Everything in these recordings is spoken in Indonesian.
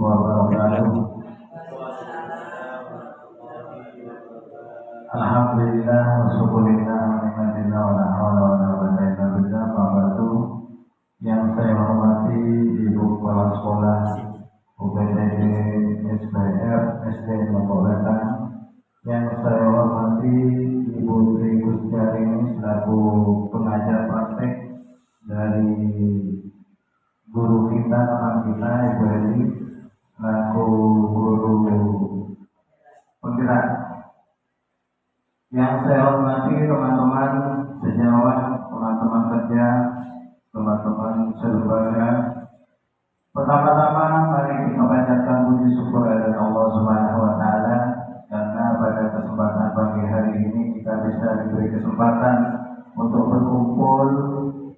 wabarakatuh. Alhamdulillah wa syukurillah wa ni'matillah wa la hawla wa la quwwata illa billah. Yang saya hormati Ibu Kepala Sekolah UPTD SPR SD Lombok Wetan, yang saya hormati Ibu Tri Gustiarini selaku pengajar praktek dari guru kita, teman kita Ibu Eli selaku guru penggerak. Yang saya hormati teman-teman sejawat, teman-teman kerja, teman-teman selembaga. Pertama-tama mari kita panjatkan puji syukur kepada Allah Subhanahu wa taala karena pada kesempatan pagi hari ini kita bisa diberi kesempatan untuk berkumpul,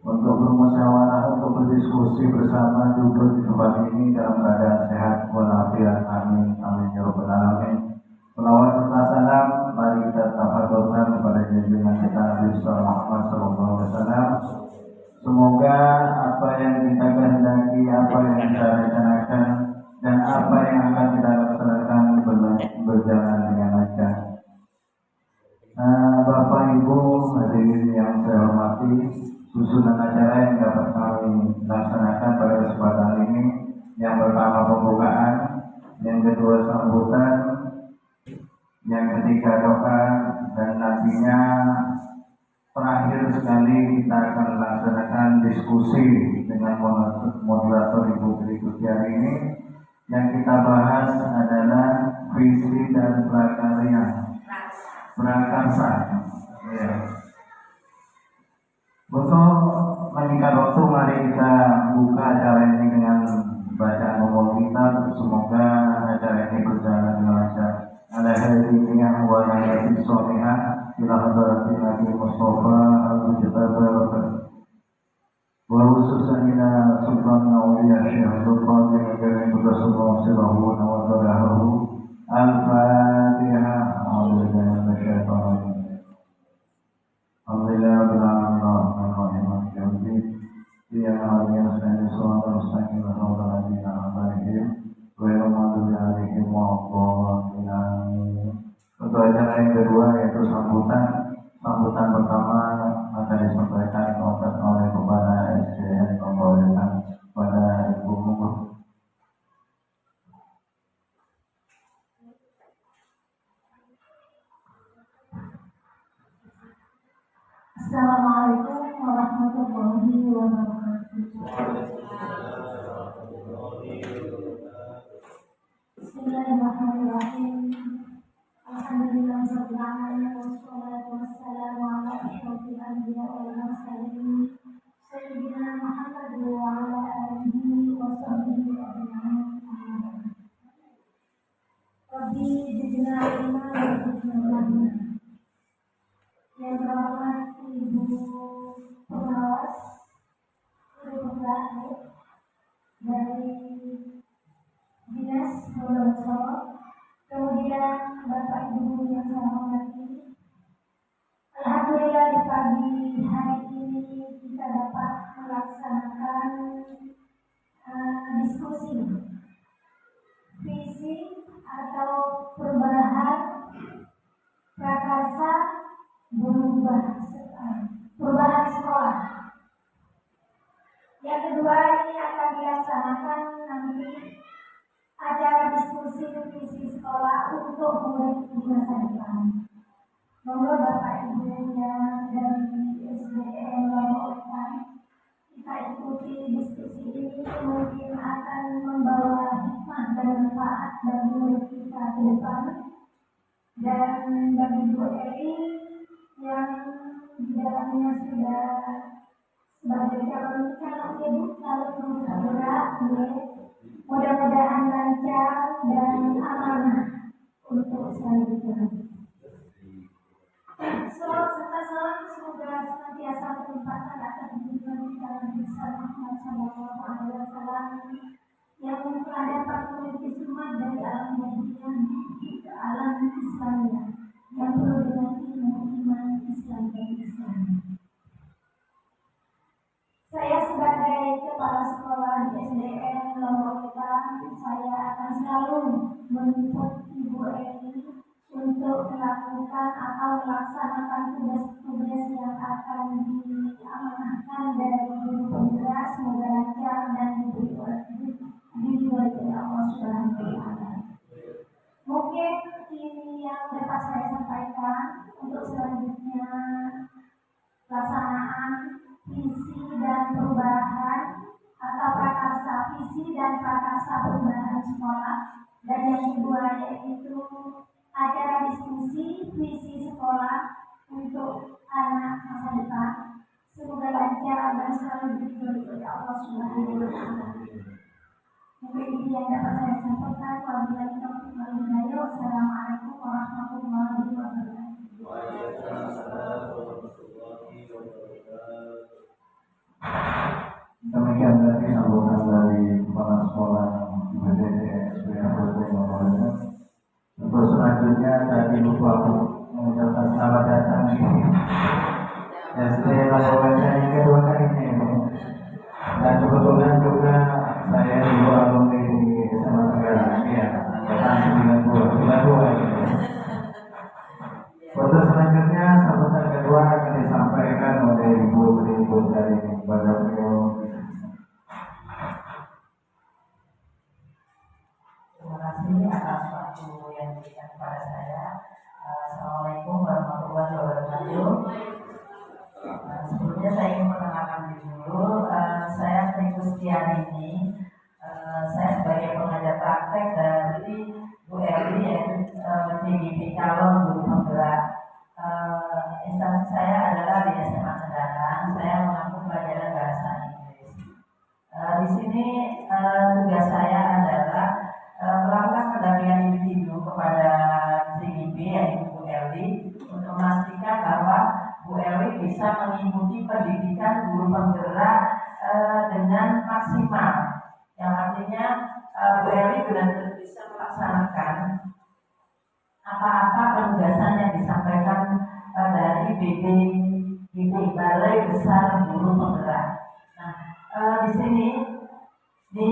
untuk bermusyawarah, untuk berdiskusi bersama duduk di tempat ini dalam keadaan sehat walafiat. Amin amin ya rabbal alamin. Selawat serta salam mari kita tafadholkan kepada junjungan kita Nabi Muhammad sallallahu alaihi wasallam. Semoga apa yang kita kehendaki, apa yang kita rencanakan, dan apa yang akan kita laksanakan berjalan dengan lancar. Bapak Ibu hadirin yang saya hormati, susunan acara yang dapat kami laksanakan pada kesempatan ini, yang pertama pembukaan, yang kedua sambutan, yang ketiga doa, dan nantinya terakhir sekali kita akan melaksanakan diskusi dengan moderator Ibu Tri Gustiarini. Yang kita bahas adalah visi dan prakarsa. Ya. Untuk meningkat waktu, mari kita buka acara ini dengan bacaan umum kita. Semoga acara ini berjalan dengan lancar. Alhamdulillah wa alaihim sholihat ila hadratin Nabi Mustafa al-Mujtaba wa khususan ila sultan awliya Syekh Abdul Qadir Al-Jilani Rasulullah sallallahu alaihi wasallam. Al-Fatihah. A'udzubillahi minasyaitonir rajim. Alhamdulillah rabbil alamin arrahmanir rahim. Ya Allah subhanahu wa ta'ala mustaqim wa radina alaihim wa rahmatullahi alaihim wa rahmatullahi. Untuk acara yang kedua yaitu sambutan. Sambutan pertama akan disampaikan oleh Kepala SDN Lombok Wetan pada Ibu Mungkur. Assalamualaikum warahmatullahi wabarakatuh. Bismillahirrahmanirrahim. Alhamdulillah wassalatu wassalamu ala asyrofil anbiya wal mursalin sayyidina Muhammad wa ala alihi wa sahbihi ajma'in. Rabbi zidna ilma wa zidna fahma. Yang terhormat Ibu Pengawas Penggerak dari Dinas Bondowoso, kemudian Bapak Ibu yang saya hormati, alhamdulillah di pagi hari ini kita dapat melaksanakan diskusi visi atau perubahan prakarsa perubahan sekolah. Yang kedua ini akan dilaksanakan nanti acara diskusi visi sekolah untuk murid di masa depan. Monggo Bapak Ibu yang dari SDN Lombok Wetan, kita ikuti diskusi ini, mungkin akan membawa hikmah dan manfaat bagi murid kita ke depan. Dan bagi Bu Eli yang di dalamnya sudah sebagai calon ibu, calon penggerak, mudah-mudahan lancar dan amanah untuk selanjutnya. Salam serta salam semoga senantiasa berlimpahkan akan junjungan kita Nabi Muhammad sallallahu alaihi wasallam yang telah dapat memiliki sunnah dari alam jahiliyah ke alam Islamiyah yang perlu dengan iman Islam dan Islam. Saya sebagai Kepala Sekolah di SDN Lombok Wetan, saya menjemput Ibu Eni untuk melakukan atau melaksanakan tugas-tugas yang akan diamanahkan dari Guru Penggerak. Semoga lancar dan diridhoi oleh Allah Subhanahu wa Ta'ala. Mungkin ini yang dapat saya sampaikan. Untuk selanjutnya pelaksanaan visi dan perubahan atau prakarsa visi dan prakarsa perubahan sekolah, dan yang kedua yaitu acara diskusi visi sekolah untuk anak masa depan. Semoga lancar dan selalu diridhoi oleh Allah Subhanahu wa Ta'ala. Mungkin ini yang dapat saya sampaikan. Wabillahi taufiq wal hidayah. Wassalamualaikum warahmatullahi wabarakatuh. Demikian tadi sambungan dari kepala sekolah IPTD SBM Untuk selanjutnya tadi lupa mengucapkan selamat datang di SD Laboratorium yang kedua kalinya. Dan kebetulan juga saya dulu alumni di SMA Tenggara, ya, tahun 92. Untuk selanjutnya sambutan kedua akan disampaikan oleh Ibu Berikut dari Badan Beliau. Terima kasih atas waktu yang diberikan kepada saya. Assalamualaikum warahmatullahi wabarakatuh. Sebelumnya saya ingin perkenalkan diri dulu. Saya Tri Kustiani. Saya sebagai pengajar praktek dari Bu Eli, yaitu CGP calon guru penggerak. Instansi saya adalah di SMA Cendaran. Saya mengampu pelajaran bahasa Inggris. Di sini tugas saya adalah melakukan pendampingan individu kepada CGP, yaitu Bu Eli, untuk memastikan bahwa Bu Eli bisa mengikuti pendidikan guru penggerak dengan maksimal, yang artinya Bu Eli benar-benar bisa melaksanakan apa-apa penugasan yang disampaikan dari BB Balai Besar Guru Penggerak. Nah, di sini di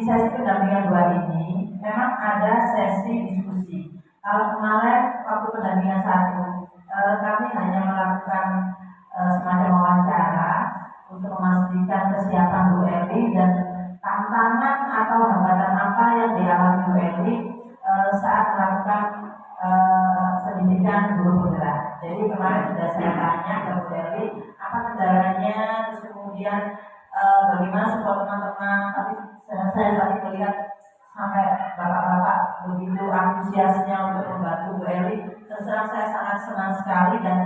sesi pendampingan 2 ini memang ada sesi diskusi. Kalau kemarin waktu pendampingan 1 kami hanya melakukan semacam wawancara untuk memastikan kesiapan Bu Eli dan tantangan atau hambatan apa yang dialami Bu Eli saat melakukan pendidikan guru penggerak. Jadi kemarin sudah saya tanya ke Bu Eli apa kendalanya, terus kemudian bagaimana support teman-teman. Tapi saya tadi melihat sampai bapak-bapak begitu antusiasnya untuk membantu Bu Eli. Terus terang saya sangat senang sekali, dan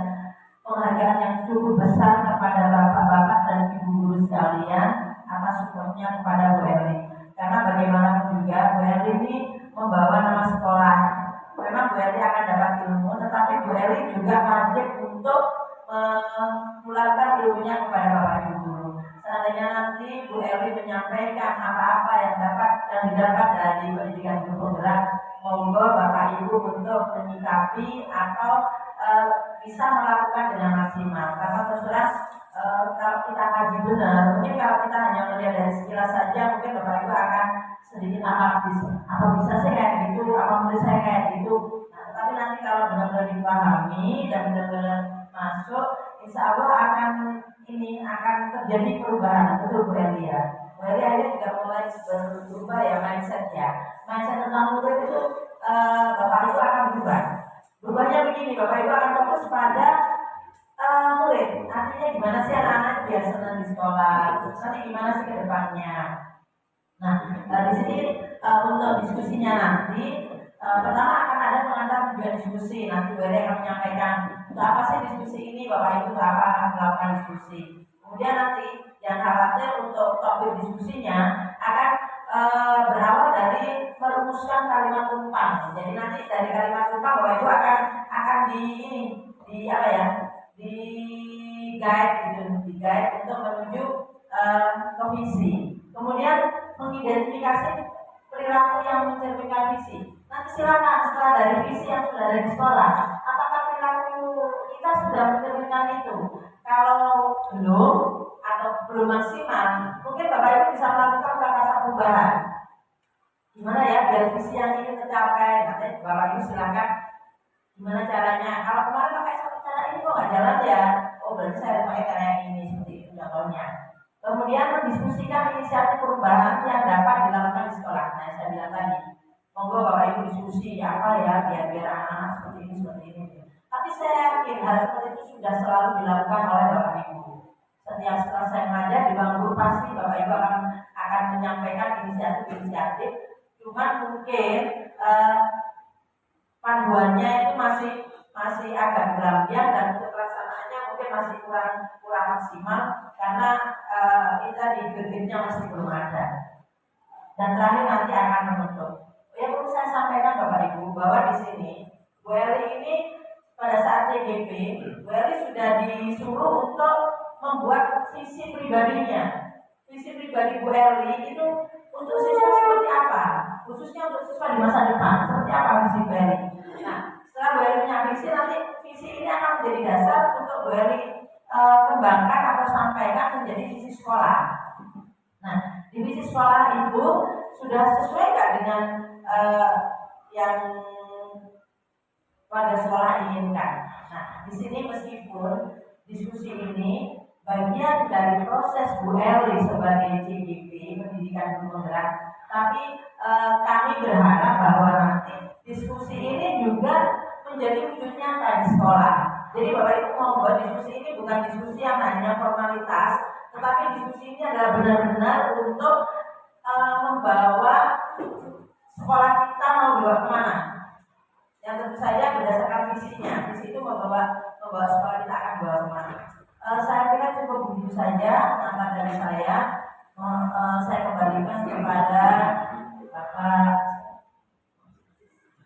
penghargaan yang cukup besar kepada bapak-bapak dan ibu guru sekalian atas supportnya kepada Bu Eli. Karena bagaimanapun juga Bu Eli ini membawa nama sekolah. Memang Bu Eli akan dapat ilmu, tetapi Bu Eli juga wajib untuk menularkan ilmunya kepada bapak ibu guru. Seandainya nanti Bu Eli menyampaikan apa-apa yang didapat dari pendidikan guru penggerak, monggo bapak ibu untuk menyikapi atau bisa melakukan dengan maksimal. Karena terus terang kalau kita kaji benar, mungkin kalau kita hanya melihat dari sekilas saja, mungkin bapak ibu akan sedikit apa bisa sih kayak gitu, apa menurut saya kayak gitu. Nah, tapi nanti kalau benar-benar dipahami dan benar-benar masuk, insya Allah akan terjadi perubahan. Betul Bu Eli ya. Bu Eli akhirnya juga mulai berubah ya mindset tentang murid itu. Bapak ibu akan berubah. Berubahnya begini, bapak ibu akan fokus pada murid. Artinya gimana sih anak-anak biar senang di sekolah, terus nanti gimana sih ke depannya. Nah, di sini untuk diskusinya nanti pertama akan ada pengantar tujuan diskusi. Nanti Bu Eli akan menyampaikan untuk apa sih diskusi ini, bapak ibu untuk apa akan melakukan diskusi. Kemudian nanti yang khawatir untuk topik diskusinya akan berawal dari merumuskan kalimat tumpang. Jadi nanti dari kalimat tumpang bapak ibu akan di guide untuk menuju ke visi. Kemudian mengidentifikasi perilaku yang mencerminkan visi. Nanti silakan setelah dari visi yang sudah ada di sekolah, apakah perilaku kita sudah mencerminkan itu? Kalau belum atau belum maksimal, mungkin bapak ibu bisa melakukan prakarsa perubahan. gimana ya biar visi yang ini tercapai. Nanti Bapak Ibu silakan gimana caranya. Kalau kemarin pakai satu cara ini kok nggak jalan ya, oh berarti saya harus pakai cara yang ini, seperti itu contohnya. Kemudian mendiskusikan inisiatif perubahan yang dapat dilakukan di sekolah. Nah, saya bilang tadi, monggo Bapak Ibu diskusi apa ya biar anak-anak seperti ini. Tapi saya yakin hal seperti itu sudah selalu dilakukan oleh Bapak Ibu. Setiap selesai mengajar di ruang guru pasti Bapak Ibu akan menyampaikan inisiatif. Cuman mungkin panduannya itu masih agak berlebihan dan untuk pelaksanaannya mungkin masih kurang maksimal karena kita di gergetnya masih belum ada. Dan terakhir nanti akan menutup. Yang perlu saya sampaikan Bapak Ibu bahwa di sini Bu Eli ini pada saat TGP, Bu Eli sudah disuruh untuk membuat visi pribadinya. Visi pribadi Bu Eli itu untuk siswa seperti apa? Khususnya untuk siswa di masa depan, seperti apa visi Bu Eli? Nah, setelah Bu Eli punya visi, nanti visi ini akan menjadi dasar untuk Bu Eli kembangkan atau sampaikan menjadi visi sekolah. Nah, di visi sekolah itu sudah sesuai nggak dengan yang pada sekolah inginkan? Nah, di sini meskipun diskusi ini bagian dari proses Bu Eli sebagai CGP Pendidikan Guru Penggerak, tapi kami berharap bahwa nanti diskusi ini juga menjadi wujud nyata di sekolah. Jadi Bapak Ibu mau buat diskusi ini bukan diskusi yang hanya formalitas, tetapi diskusi ini adalah benar-benar untuk membawa sekolah kita mau dibawa kemana. Yang tentu saja berdasarkan visinya, visi itu membawa sekolah kita akan bawa kemana. Saya kira cukup begitu saja mata dari saya. Saya kembalikan kepada Bapak.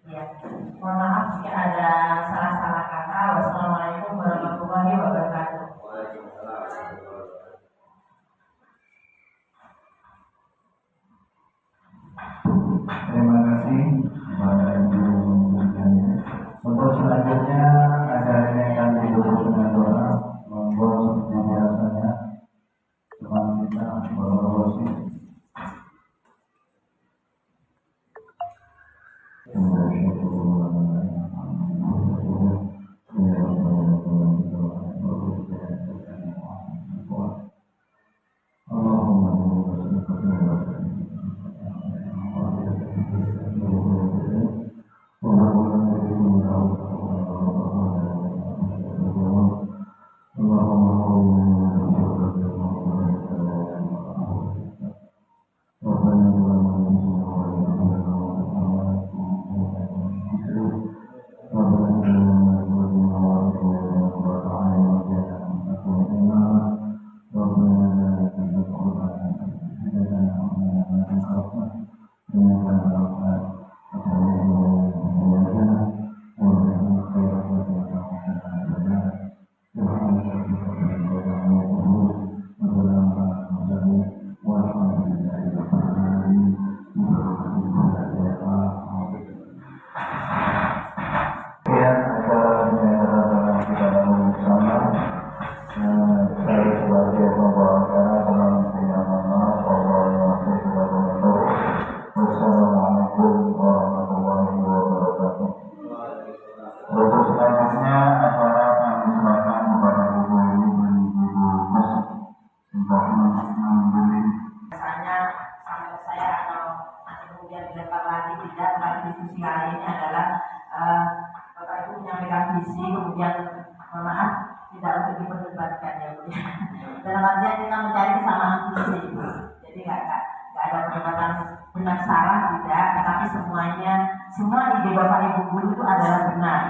Ya, mohon maaf jika ada salah-salah kata. Wassalamualaikum warahmatullahi wabarakatuh. Terima kasih kepada Ibu. Untuk selanjutnya acaranya akan ditutup dengan doa. Monggo seperti biasanya teman kita berorasi. Diskusi kali ini adalah Bapak Ibu menyampaikan visi, kemudian mohon maaf tidak untuk diperdebatkan ya Bu. Dalam artian kita mencari kesamaan visi, jadi nggak ada perdebatan benar salah tidak, tetapi semua ide Bapak Ibu guru itu adalah benar.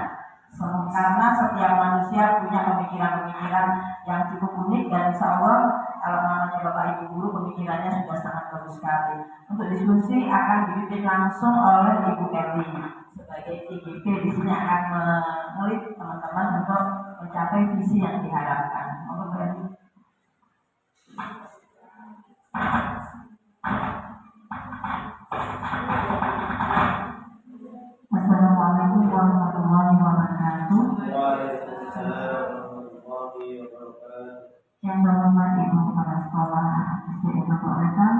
Karena setiap manusia punya pemikiran-pemikiran yang cukup unik dan insya Allah kalau namanya Bapak Ibu guru pemikirannya sudah sangat bagus sekali. Untuk diskusi akan dipimpin langsung oleh Ibu Eli sebagai CGP. Di sini akan mengelit teman-teman untuk mencapai visi yang diharapkan. Mohon Bu Eli. Assalamualaikum warahmatullahi wabarakatuh. Yang terhormat Ibu Kepala Sekolah SD Pondok Wetan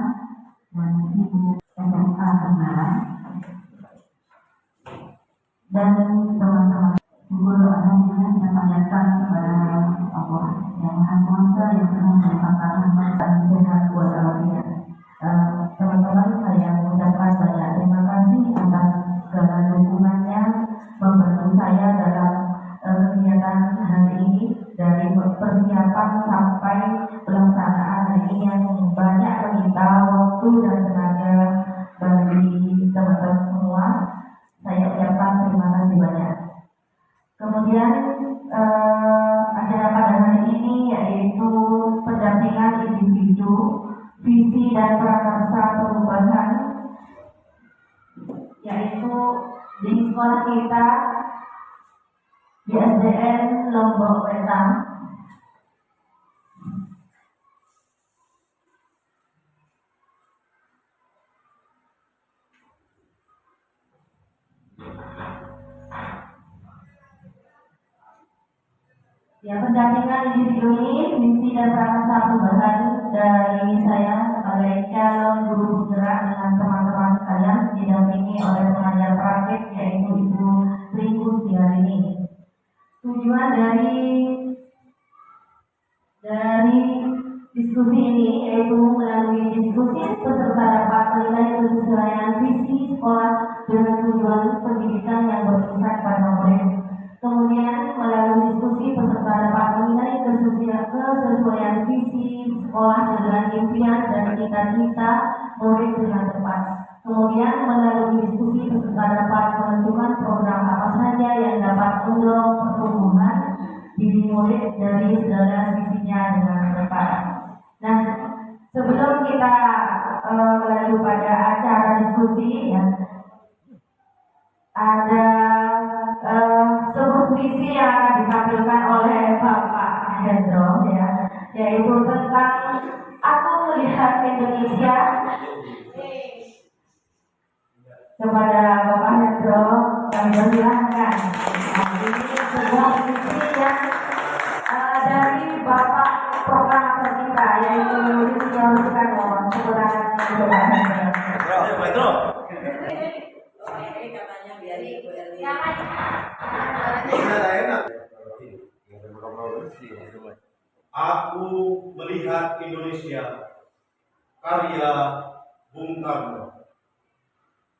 dan Ibu SMA Tenggaran, saya dalam kegiatan hari ini, dari persiapan sampai pelaksanaan hari ini yang banyak menyita waktu dan tenaga bagi teman-teman semua. Saya ucapkan terima kasih banyak. Kemudian acara pada hari ini yaitu pendampingan individu, visi dan prakarsa perubahan, yaitu di sekolah kita di SDN Lombok Wetan. Ya, pendampingan individu ini visi dan prakarsa perubahan dari saya sebagai calon guru penggerak dengan teman-teman sekalian, didampingi oleh pengajar praktik yaitu Ibu Ringkus di hari ini. Tujuan dari diskusi ini yaitu melalui diskusi peserta dapat menilai kesesuaian visi sekolah dengan tujuan pendidikan yang berpusat pada murid. Kemudian melalui diskusi peserta dapat menilai kesesuaian visi sekolah dengan impian dan cita-cita murid dengan tepat. Kemudian melalui diskusi peserta dapat menentukan program apa saja yang dapat mendorong pertumbuhan diri murid dari segala sisinya dengan tepat. Nah, sebelum kita melanjut pada acara diskusi, ya, ada sebuah puisi yang akan ditampilkan oleh Bapak Hendro, ya, yaitu tentang Aku Melihat Indonesia. Kepada Bapak Hendro kami persilahkan. Ini sebuah puisi yang dari Bapak Proklamator kita, yaitu Rizky Soekarno. Kemudian Bapak Hendro. Ini katanya biar Ibu Eli. Aku Melihat Indonesia, karya Bung Karno.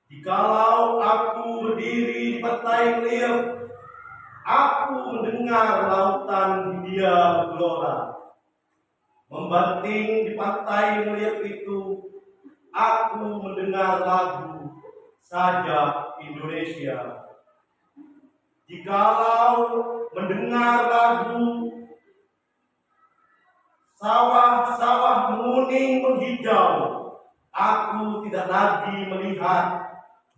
Jikalau aku berdiri di pantai Liep, aku mendengar lautan Hindia bergelora. Membanting di pantai Liep itu, aku mendengar lagu Sajak Indonesia. Jikalau mendengar lagu sawah-sawah menguning menghijau, aku tidak lagi melihat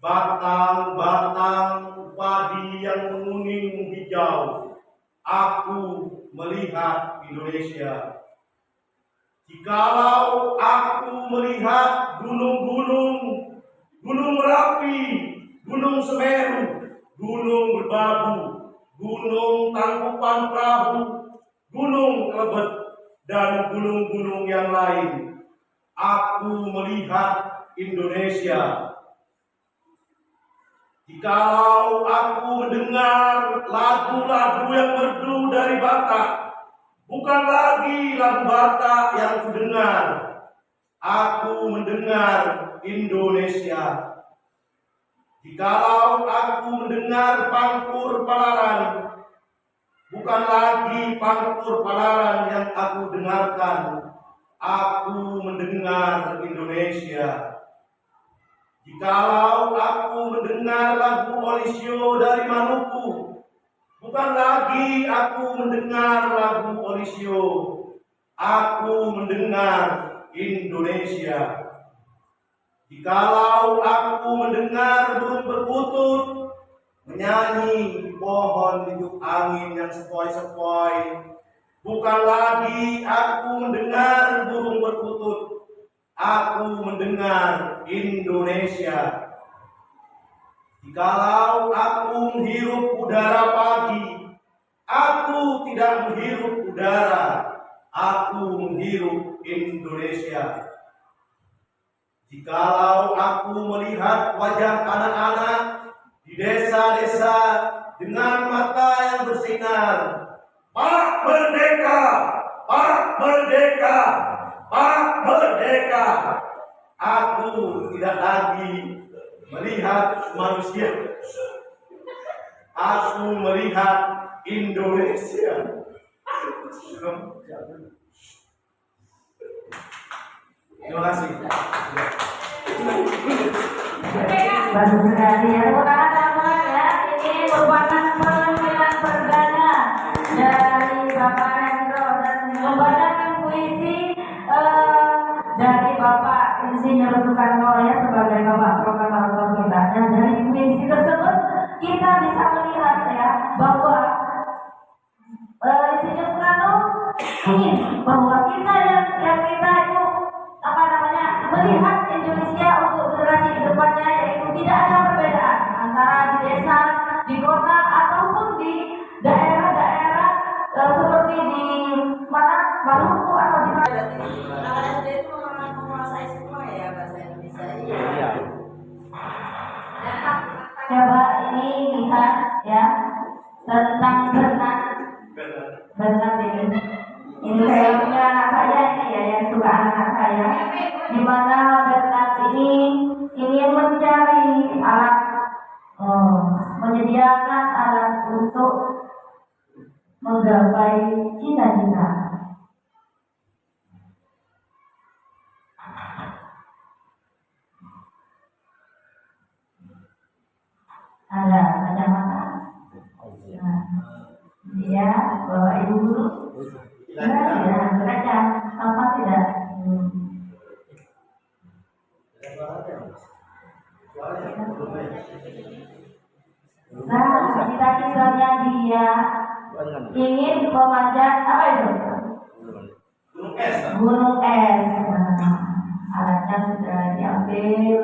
batang-batang padi yang menguning menghijau. Aku melihat Indonesia. Jikalau aku melihat gunung-gunung, Gunung Merapi, Gunung Semeru, Gunung Merbabu, Gunung Tangkupan Perahu, Gunung Kelebet, dan gunung-gunung yang lain, aku melihat Indonesia. Jikalau aku mendengar lagu-lagu yang merdu dari Batak, bukan lagi lagu Batak yang kudengar, aku mendengar Indonesia. Jikalau aku mendengar pangkur Palaran, bukan lagi pangkur Palaran yang aku dengarkan, aku mendengar Indonesia. Jikalau aku mendengar lagu Olisio dari Maluku, bukan lagi aku mendengar lagu Olisio, aku mendengar Indonesia. Jikalau aku mendengar burung perkutut menyanyi di pohon tiup angin yang sepoi-sepoi, bukan lagi aku mendengar burung perkutut, aku mendengar Indonesia. Jikalau aku menghirup udara pagi, aku tidak menghirup udara, aku menghirup Indonesia. Jikalau aku melihat wajah anak-anak di desa-desa dengan mata yang bersinar, Pak Merdeka, Pak Merdeka, Pak Merdeka, aku tidak lagi melihat manusia, aku melihat Indonesia. Terima kasih. Bagus sekali ya, tepuk tangan teman-teman ya. Ini merupakan penampilan perdana dari Bapak Hendro dan membacakan puisi dari Bapak Insinyur Soekarno ya sebagai Bapak Proklamator kita. Dan dari puisi tersebut kita bisa melihat ya bahwa Insinyur Soekarno ingin bahwa kita yang kita itu melihat Indonesia untuk generasi kedepannya, yaitu tidak ada perbedaan antara di desa, di kota ataupun di daerah-daerah seperti di mana Maluku atau di mana. Anak SD itu menguasai semua ya bahasa Indonesia. Iya. Coba ini lihat ya tentang Bernard ini. Ini saya punya anak saya ini ya yang suka anak saya. Di mana Bernard ini mencari alat, menyediakan alat untuk menggapai cita-cita. Ada kacamata. Nah, dia bawa ibu guru. Tidak, berkaca. Apa tidak? Nah, cita-citanya dia ingin memanjat apa itu? Gunung es. Nah, alatnya sudah diambil.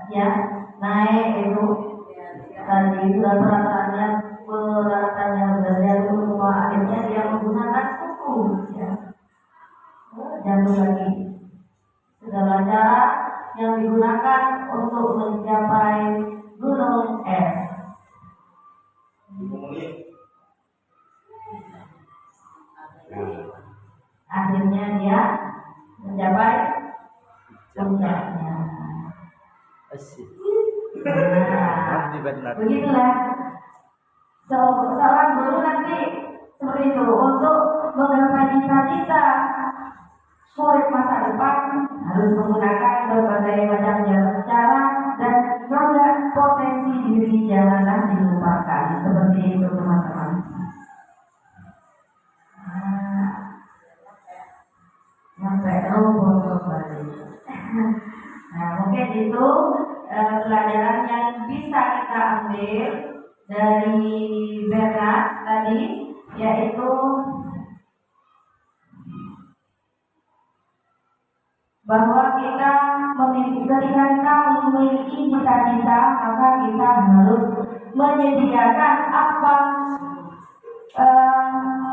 Ya naik itu tadi sudah peralatannya belajar semua, akhirnya dia menggunakan kuku ya. Jangan lagi segala cara yang digunakan untuk mencapai gunung es. Akhirnya dia mencapai puncaknya. Nah, begitulah. Seorang guru nanti seperti itu untuk menggapai cita-cita murid masa depan harus menggunakan berbagai macam cara dan juga potensi diri janganlah dilupakan, seperti itu teman-teman. Sampai kembali. Nah, mungkin itu pelajaran yang bisa kita ambil dari Bernard tadi, yaitu bahwa ketika kita memiliki cita-cita, maka kita harus menyediakan apa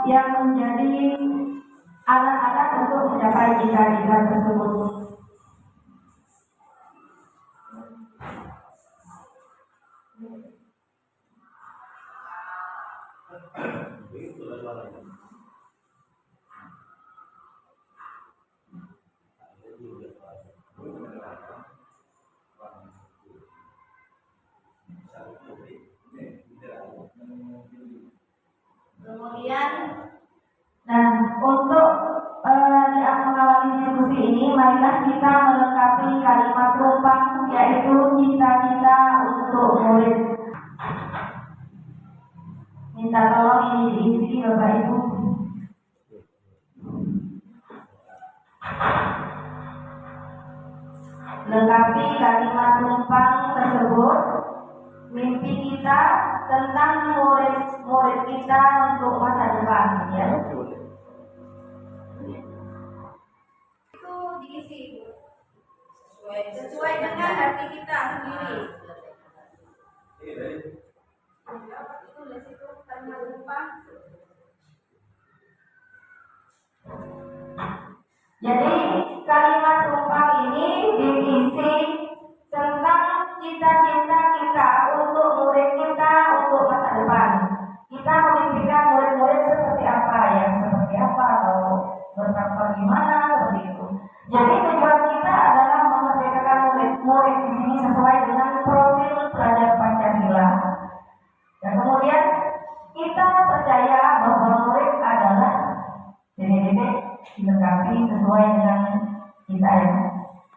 yang menjadi alat-alat untuk mencapai cita-cita tersebut. Kemudian, nah untuk mengawali diskusi ini, marilah kita melengkapi kalimat rumpang, yaitu cita-cita untuk murid. Minta tolong ini diisi Bapak Ibu. Lengkapi kalimat rumpang tersebut. Mimpi kita tentang murid-murid kita untuk masa depan, ya. Itu diisi sesuai dengan hati kita sendiri. Tulis itu kalimat rupa. Jadi kalimat tumpang ini diisi tentang cita-cita kita untuk murid kita untuk masa depan. Kita memimpikan murid-murid seperti apa, atau berkarakter gimana, seperti itu. Jadi tujuan kita adalah memerdekakan murid-murid di sini sesuai dengan profil pelajar Pancasila. Dan kemudian kita percaya bahwa murid adalah dilengkapi sesuai dengan kita, ya.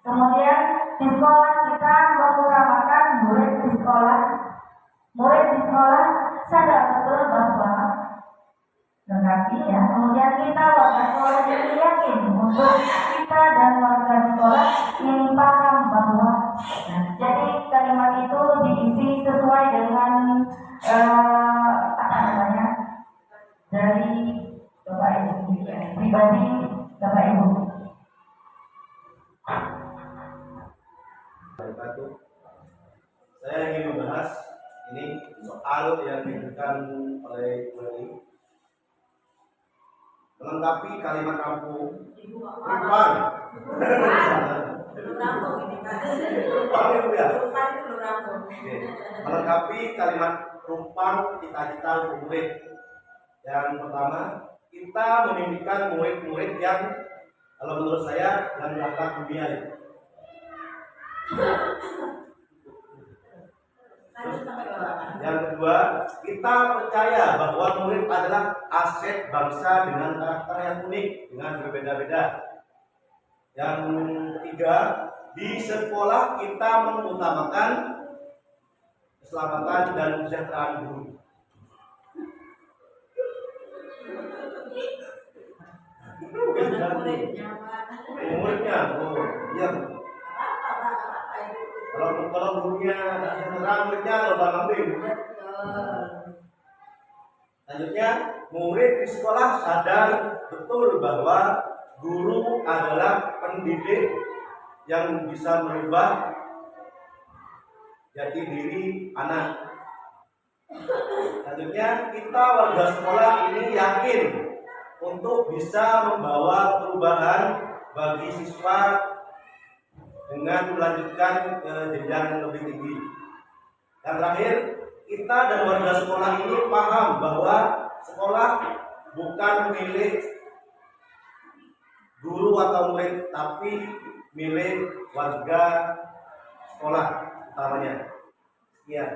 Kemudian di sekolah kita mengutamakan murid di sekolah sadar betul bahwa lengkapi, ya. Kemudian kita warga sekolah jadi yakin untuk kita dan warga sekolah ini paham bahwa jadi kalimat itu diisi sesuai dengan dari Bapak Ibu pribadi Bapak Ibu. Saya ingin membahas ini soal yang diberikan oleh Bu Eli. Melengkapi kalimat kampung Rumpang. Melengkapi kalimat rumpang cita-cita murid. Yang pertama, kita memimpikan murid-murid yang kalau menurut saya dan akhlak dunia. Yang kedua, kita percaya bahwa murid adalah aset bangsa dengan karakter yang unik, dengan berbeda-beda. Yang ketiga, di sekolah kita mengutamakan keselamatan dan kesejahteraan guru. Muridnya, iya. Kalau gurunya tak sejahtera, muridnya lomba kambing. Selanjutnya, murid di sekolah sadar betul bahwa guru adalah pendidik yang bisa merubah jati diri anak. Selanjutnya, kita warga sekolah ini yakin untuk bisa membawa perubahan bagi siswa dengan melanjutkan ke jenjang yang lebih tinggi. Dan terakhir, kita dan warga sekolah ini paham bahwa sekolah bukan milik guru atau murid, tapi milik warga sekolah utamanya. Sekian.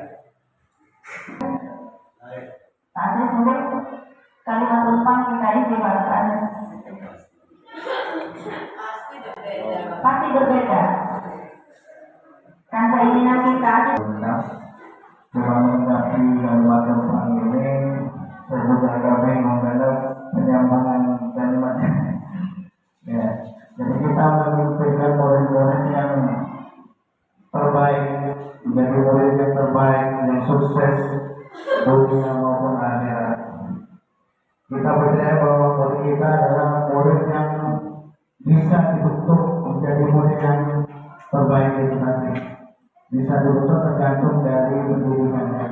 Tadi mungkin kalimat rumpang kita isi bahkan pasti berbeda. Kan keinginan kita cuma mengapi kalimat rumpang ini sesudah kami mengenal penyambangan kalimatnya. Ya, jadi kita memimpikan murid-murid yang terbaik, menjadi murid yang terbaik, yang sukses dunia maupun akhirat. Kita percaya bahwa murid kita adalah murid yang bisa dibentuk menjadi murid yang terbaik itu nanti. Bisa dibentuk tergantung dari pendidikannya.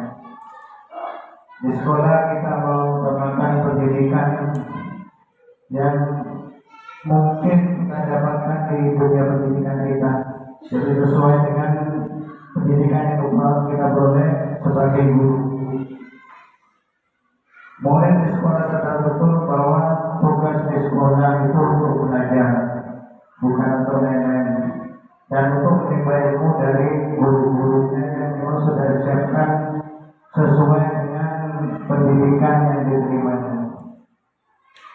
Di sekolah kita mau mengembangkan pendidikan yang mungkin kita dapatkan di dunia pendidikan kita. Jadi sesuai dengan pendidikan yang kita peroleh sebagai guru. Murid di sekolah sadar betul bahwa tugas di sekolah itu untuk belajar, bukan untuk main-main, dan untuk menimba ilmu dari guru-gurunya yang memang sudah disiapkan sesuai dengan pendidikan yang diterimanya.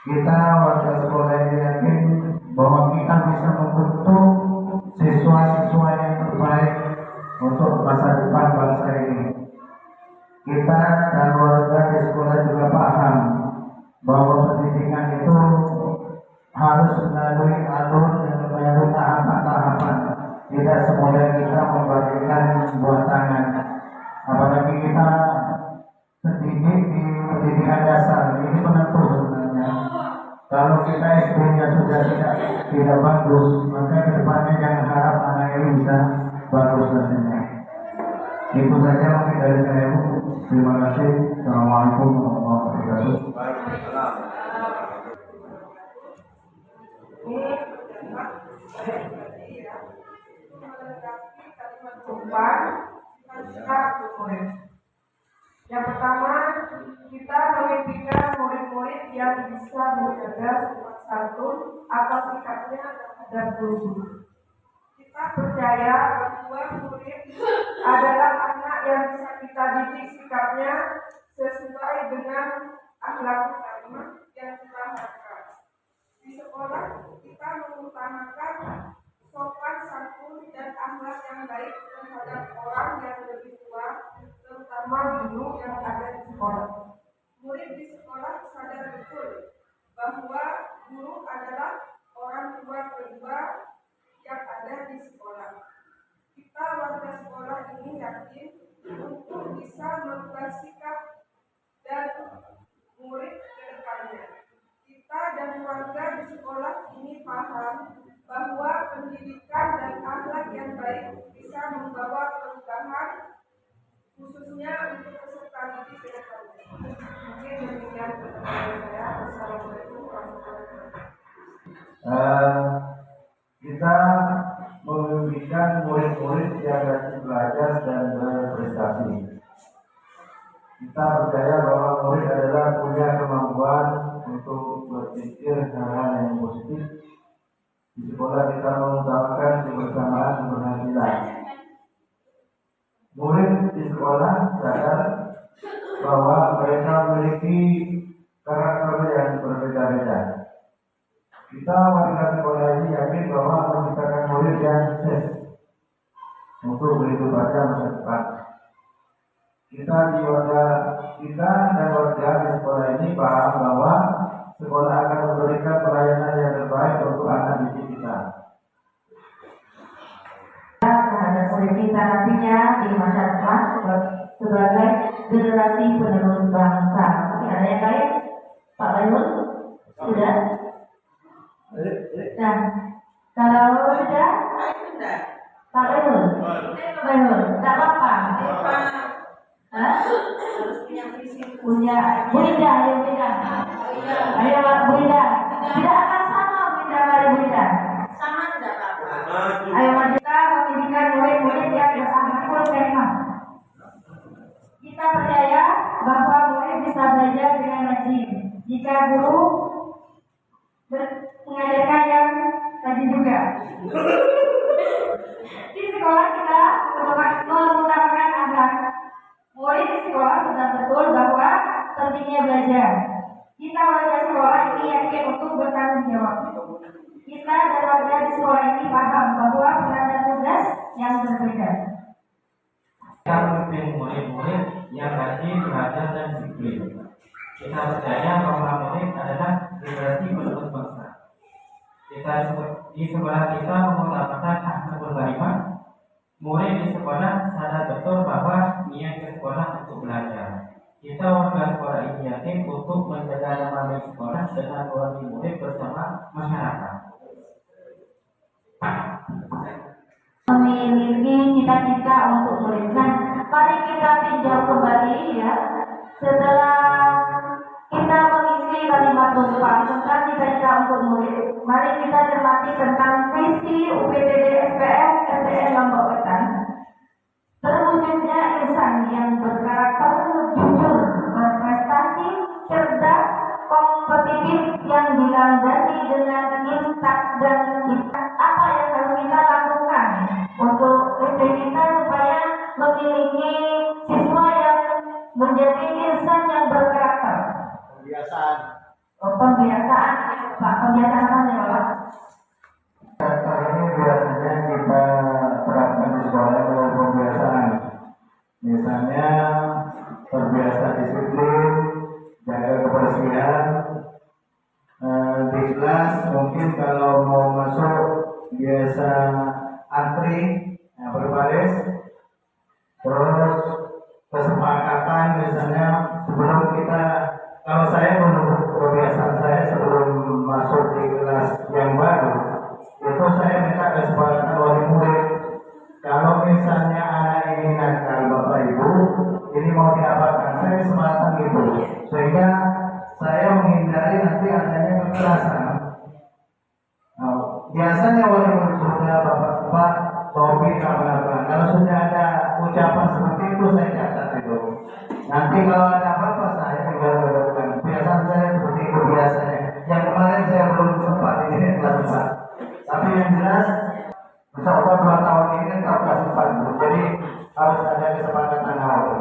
Kita warga sekolah ini yakin bahwa kita bisa membentuk siswa-siswa yang terbaik untuk masa depan bangsa ini. Kita dan warga di sekolah juga paham bahwa pendidikan itu harus melalui alur dan melalui tahapan-tahapan. Tidak semudah kita membagikan buah tangan. Apalagi kita tidak bagus, maka kedepannya jangan harap anak ini bisa bagus hasilnya. Itu saja mungkin dari saya, Bu. Terima kasih. Assalamualaikum warahmatullahi wabarakatuh. Waalaikumsalam. Yang pertama, kita memimpikan murid-murid yang bisa menjaga sopan santun atau sikapnya terhadap guru. Kita percaya bahwa murid adalah anak yang bisa kita didik sikapnya sesuai dengan akhlak utama yang kita harapkan. Di sekolah kita mengutamakan sopan santun dan akhlak yang baik terhadap orang yang lebih tua, terutama guru yang ada di sekolah. Murid di sekolah sadar betul bahwa guru adalah orang tua kedua yang ada di sekolah. Kita warga sekolah ini yakin untuk bisa merubah sikap dan murid ke depannya. Kita dan warga di sekolah ini paham bahwa pendidikan dan akhlak yang baik bisa membawa perubahan khususnya untuk peserta didik ke depannya. Mungkin demikian pertanyaan saya. Wassalamualaikum warahmatullahi wabarakatuh. Kita memimpikan murid-murid yang rajin belajar dan berprestasi. Kita percaya bahwa murid adalah punya kemampuan untuk berpikir hal-hal yang positif. Di sekolah kita mengutamakan kebersamaan keberhasilan. Murid di sekolah sadar bahwa mereka memiliki karakter yang berbeda-beda. Kita warga sekolah ini yakin bahwa menciptakan murid yang sukses untuk kehidupannya masa depan. Kita dan warga di sekolah ini paham bahwa sekolah akan memberikan pelayanan yang terbaik untuk anak didik kita. Terhadap murid kita nantinya di masa depan sebagai generasi penerus bangsa. Mungkin ada yang lain? Pak Bayrul? Sudah? Nah, kalau sudah, Pak Bayrul? Bayrul, tak apa-apa. Hah? Punya, Bu Ida, ayo Bu Ida. Ayo Bu Ida. Tidak akan sama Bu Ida, mari Bu Ida. Sama tidak apa-apa. Ayo mari kita mendidikan murid-murid yang berakhlakul karimah. Kita percaya bahwa murid bisa belajar dengan rajin jika guru mengajarkan yang rajin juga. Di sekolah kita mengutamakan akhlak. Murid di sekolah sedang betul bahwa pentingnya belajar. Kita warga sekolah ini yakin untuk bertanggung jawab. Kita dan warga di sekolah ini paham bahwa peran dan tugas yang berbeda. Kita memimpin murid-murid yang rajin, belajar dan disiplin. Kita percaya bahwa murid adalah generasi penerus bangsa. Kita di sekolah kita mengutamakan akhlakul karimah. Murid di sekolah sadar betul bahwa niat ke sekolah untuk belajar. Kita warga sekolah ini yakin untuk menjaga nama baik sekolah dengan melayani murid bersama masyarakat. Memiliki cita-cita untuk murid. Nah, mari kita tinjau kembali ya. Setelah kita mengisi kalimat berdoa tentang cita-cita untuk murid, mari kita cermati tentang visi UPTD SPM SDN Lombok Wetan. Terwujudnya insan yang berkarakter jujur, berprestasi, cerdas, kompetitif yang dilandasi dengan intak dan ikat. Apa yang harus kita lakukan untuk SD kita supaya memiliki siswa yang menjadi insan yang berkarakter? Pembiasaan. Pembiasaan, Pak. Pembiasaan apa ya, Pak? Karakter ini biasanya kita terapkan di sekolah melalui pembiasaan. Misalnya terbiasa disiplin, jaga kebersihan. Di kelas mungkin kalau mau masuk biasa antri, berbaris. Terus kesepakatan misalnya sebelum kita, kalau saya menurut kebiasaan saya sebelum masuk di kelas yang baru sampai kesempatan itu, sehingga saya menghindari nanti adanya kekerasan. Nah, biasanya oleh sudah bapak-bapak topik apa-apa, kalau sudah ada ucapan seperti itu saya catat itu. Nanti kalau ada apa-apa saya tinggal lakukan. Kebiasaan saya seperti itu biasanya. Yang kemarin saya belum sempat ini kelas 4. Tapi yang jelas beserta 2 tahun ini tetap kelas 4. Jadi harus ada kesepakatan awal.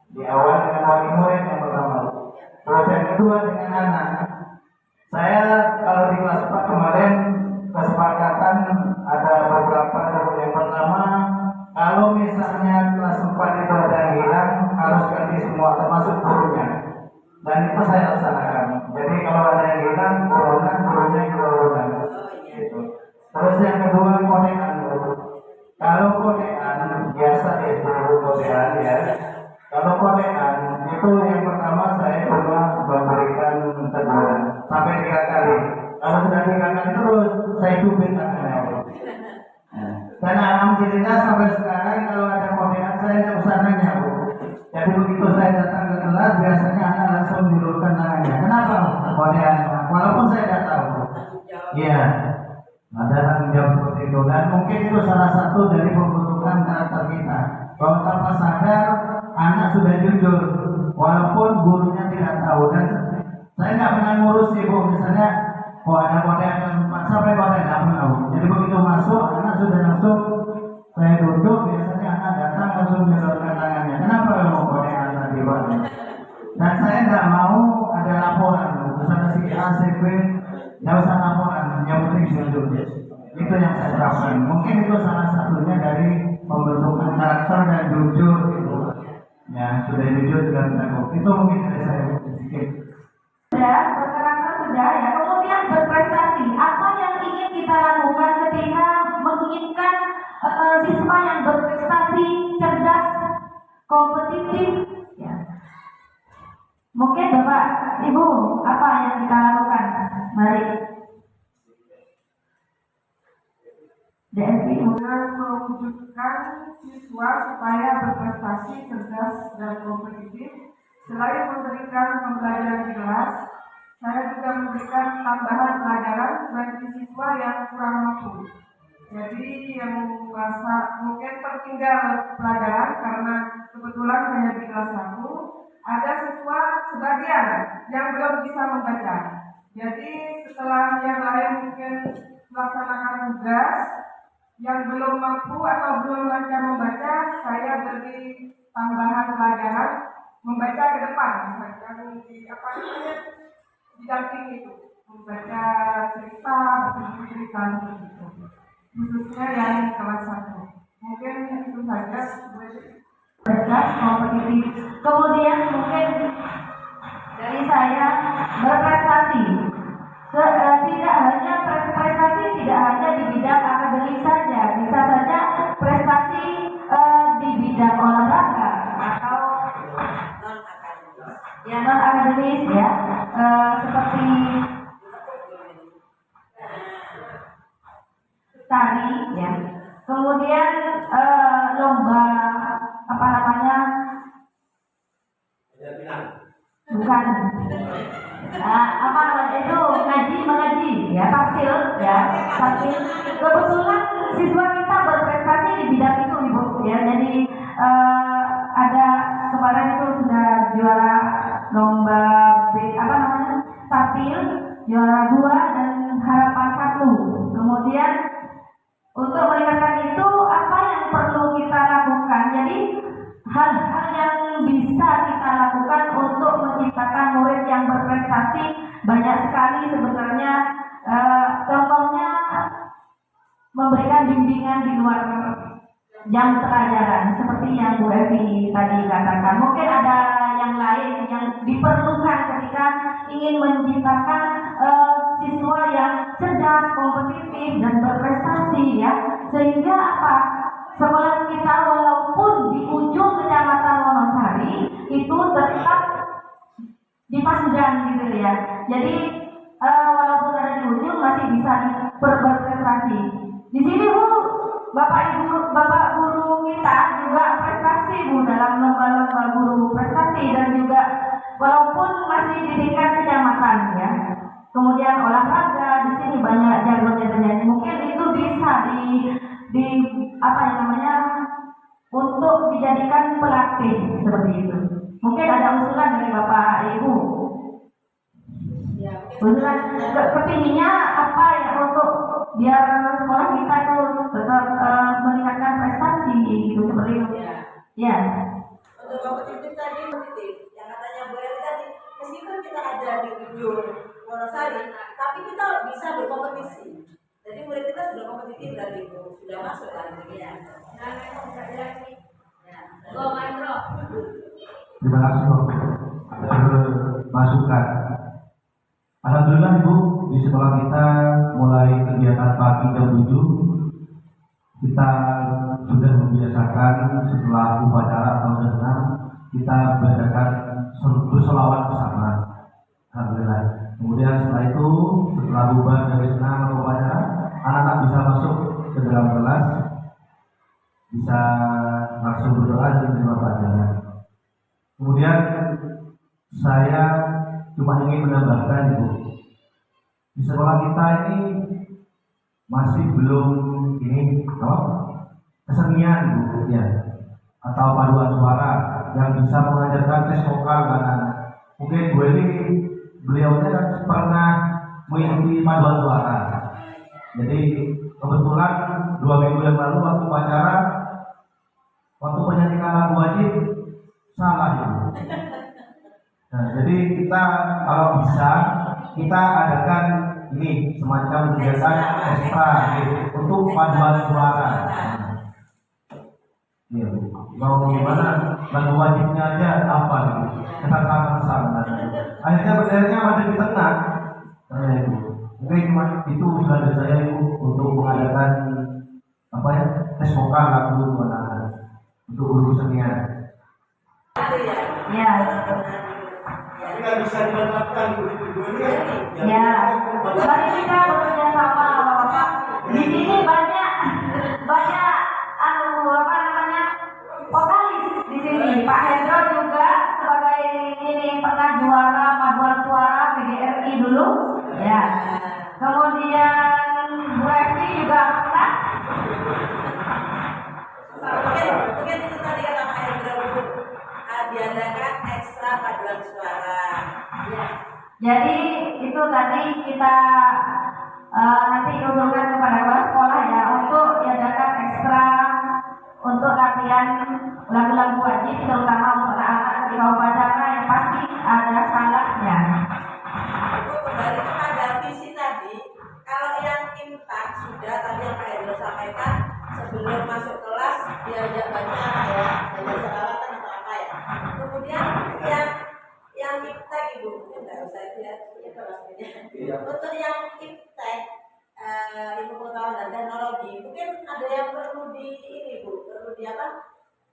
Di awal dengan wali murid yang pertama. Terus yang kedua dengan anak. Saya kalau di kelas 4 kemarin kesepakatan ada beberapa. Yang pertama, kalau misalnya kelas 4 itu ada yang hilang, harus ganti semua termasuk gurunya. Dan itu saya laksanakan. Jadi kalau ada yang hilang, gurunya gurunya. Gitu. Terus yang kedua kodean. Kalau kodean biasa itu kodean ya. Kalau kodean itu yang pertama saya cuma memberikan teguran sampai 3 kali. Kalau sudah 3 kali terus saya cubit tangannya. Dan alhamdulillah sampai sekarang kalau ada kodean saya tidak usah nanya Bu. Jadi begitu saya datang ke kelas biasanya anak langsung diluruskan tangannya. Kenapa kodean? Walaupun saya tidak tahu. Iya. Ada tanggung jawab seperti itu dan mungkin itu salah satu dari pembentukan karakter kita. Kalau tanpa sadar anak sudah jujur walaupun gurunya tidak tahu. Dan saya nggak pernah ngurus ibu misalnya ada kodean yang sampai kodean nggak pernah. Jadi begitu masuk anak sudah langsung saya duduk biasanya anak datang langsung menurunkan tangannya. Kenapa mau kodean tadi Pak? Dan saya nggak mau ada laporan misalnya si A, si B, nggak usah laporan, yang penting jujur. Itu yang saya terapkan. Mungkin itu salah satunya dari pembentukan karakter dan jujur itu. Ya sudah jujur dan takut. Itu mungkin dari saya sedikit. Sudah berkarakter sudah ya. Kemudian berprestasi. Apa yang ingin kita lakukan ketika menginginkan siswa yang berprestasi, cerdas, kompetitif? Ya. Mungkin Bapak, Ibu, apa yang kita lakukan? Mari. DSI dengan mewujudkan siswa supaya berprestasi, cerdas, dan kompetitif. Selain memberikan pembelajaran di kelas, saya juga memberikan tambahan pelajaran bagi siswa yang kurang mampu. Jadi yang merasa mungkin tertinggal pelajaran karena kebetulan saya di kelas 1, ada siswa sebagian yang belum bisa membaca. Jadi setelah yang lain mungkin melaksanakan tugas, yang belum mampu atau belum lancar membaca, saya beri tambahan pelajaran membaca ke depan, misalkan di apa namanya didamping itu, membaca cerita, buku cerita begitu. Khususnya yang kelas 1. Mungkin itu saja. Cerdas, kompetitif. Kemudian mungkin dari saya berprestasi. Tidak hanya prestasi tidak hanya di bidang akademik saja, bisa saja prestasi di bidang olahraga atau non akademis ya, seperti tari ya. Kemudian lomba apa namanya? Bukan. Apa namanya itu mengaji ya, taktil ya, taktil. Kebetulan siswa kita berprestasi di bidang itu Ibu ya. Jadi ada kemarin itu sudah juara lomba apa namanya taktil, juara 2 dan harapan 1. Kemudian untuk meningkatkan itu apa yang perlu kita lakukan? Jadi hal-hal yang bisa kita lakukan untuk menciptakan murid yang berprestasi banyak sekali sebenarnya. Contohnya memberikan bimbingan di luar jam pelajaran seperti yang Bu Evi tadi katakan. Mungkin ada yang lain yang diperlukan ketika ingin menciptakan siswa yang cerdas, kompetitif dan berprestasi ya. Sehingga apa? Sekolah kita walaupun di ujung kecamatan Wonosari itu tetap di Pasundan gitu ya. Jadi walaupun ada di ujung masih bisa berprestasi. Di sini Bu, Bapak Ibu, Bapak guru kita juga prestasi berprestasi Bu dalam lomba-lomba guru prestasi dan juga walaupun masih di tingkat kecamatan ya. Kemudian olahraga di sini banyak jago-jagonya. Mungkin itu bisa di apa yang namanya untuk dijadikan pelatih seperti itu. Mungkin ada usulan dari Bapak Ibu. Usulan kepinginnya apa ya untuk biar sekolah kita tuh tetap meningkatkan prestasi gitu seperti itu. Ya. Untuk kompetitif tadi positif, yang katanya Bu Eli tadi, meskipun kita ada di ujung Wonosari, tapi kita bisa berkompetisi. Jadi murid kita sudah kompetitif dari itu, sudah masuk kan ya. Nah, Terima kasih Bu atas masukan. Alhamdulillah Ibu, di sekolah kita mulai kegiatan pagi jam 7 kita sudah membiasakan setelah upacara atau renang kita belajarkan berselawat bersama. Alhamdulillah. Kemudian setelah itu setelah bubar dari senam atau upacara, anak-anak bisa masuk ke dalam kelas, bisa langsung berdoa dan menerima pelajaran. Kemudian saya cuma ingin menambahkan Ibu, di sekolah kita ini masih belum ini kesenian Bu ya, atau paduan suara yang bisa mengajarkan tes vokal anak-anak. Mungkin Bu Eli beliaunya kan pernah mengikuti paduan suara. Jadi kebetulan 2 minggu yang lalu waktu upacara, waktu menyanyikan lagu wajib salah Ibu. Nah, jadi kita kalau bisa kita adakan ini semacam kegiatan ekstra gitu, untuk paduan suara. Iya, mau gimana? Lagu wajibnya aja apa gitu? Kesana. Akhirnya berdirinya ada di tengah. Nah, itu. Mungkin cuma itu usulan dari saya Ibu untuk mengadakan apa ya tes vokal lagu anak-anak untuk guru senian. Ya. Tapi kan bisa dimanfaatkan dua-duanya. Ya, mari kita bekerja sama Bapak. Di sini banyak apa namanya vokalis di sini. Pak Hendro juga sebagai ini pernah juara paduan suara PGRI dulu. Ya. Kemudian Bu Evi juga pernah. Mungkin itu tadi kata Pak Hendro, diadakan ekstra paduan suara. Ya. Jadi itu tadi kita nanti usulkan kepada kepala sekolah ya untuk diadakan ekstra untuk latihan lagu-lagu wajib terutama untuk anak-anak ketika upacara yang pasti ada salahnya. Itu kembali kepada visi tadi. Kalau yang impak sudah tadi yang Pak Hendro sampaikan sebelum masuk kelas diajak baca ya, diajak selawatan atau apa ya. Kemudian yang iptek Ibu, enggak usah lihat itu maksudnya. Untuk yang iptek ilmu pengetahuan dan teknologi, mungkin ada yang perlu di ini Bu, perlu di apa?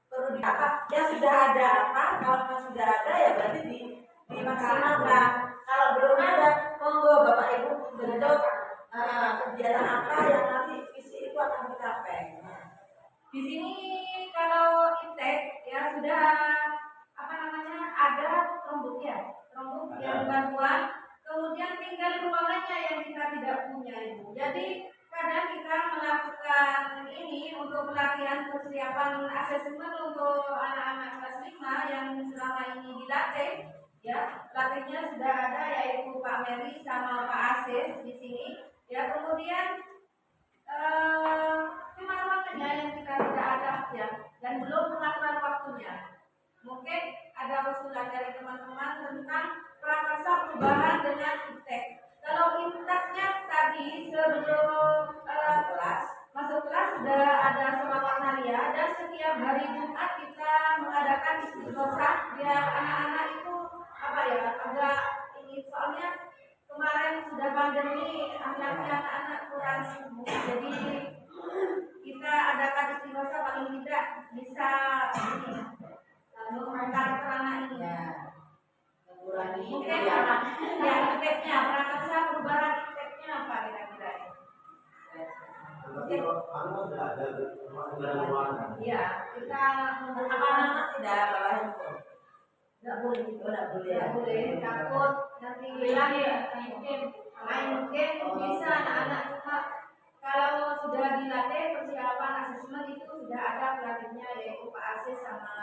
Perlu di apa? Ya sudah ada apa? Kalau sudah ada ya berarti dimaksimalkan. Kalau belum ada, monggo Bapak Ibu bentuk kegiatan apa yang nanti visi itu akan tercapai. Di sini kalau iptek ya sudah apa namanya ada rembuk yang bantuan, kemudian tinggal ruangannya yang kita tidak punya Ibu. Jadi kadang kita melakukan ini untuk pelatihan persiapan asesmen untuk anak-anak kelas 5 yang selama ini dilatih. Ya, pelatihnya sudah ada yaitu Pak Mary sama Pak Asis di sini. Ya, kemudian cuma ruangannya yang kita tidak ada ya, dan belum mengatur waktunya. Mungkin ada usulan dari teman-teman tentang prakarsa perubahan dengan iptek. Kalau ipteknya tadi sebelum masuk kelas sudah ada selawat naria dan setiap hari Jumat kita mengadakan istighosah biar anak-anak itu apa ya agak ini soalnya kemarin sudah pandemi anak-anak kurang sibuk jadi kita adakan istighosah paling tidak bisa ini mengangkat anak ini Mengurangi mungkin ya ipteknya prakarsa perubahan ipteknya apa kira-kira Tapi kalau sudah ada iya kita anak-anak tidak bawa handphone? Nggak boleh. Oh, tidak boleh. Nggak boleh. Takut nanti hilang ya. Main game bisa anak-anak, cuma kalau sudah dilatih persiapan asesmen itu sudah ada pelatihnya, yaitu Pak Asis sama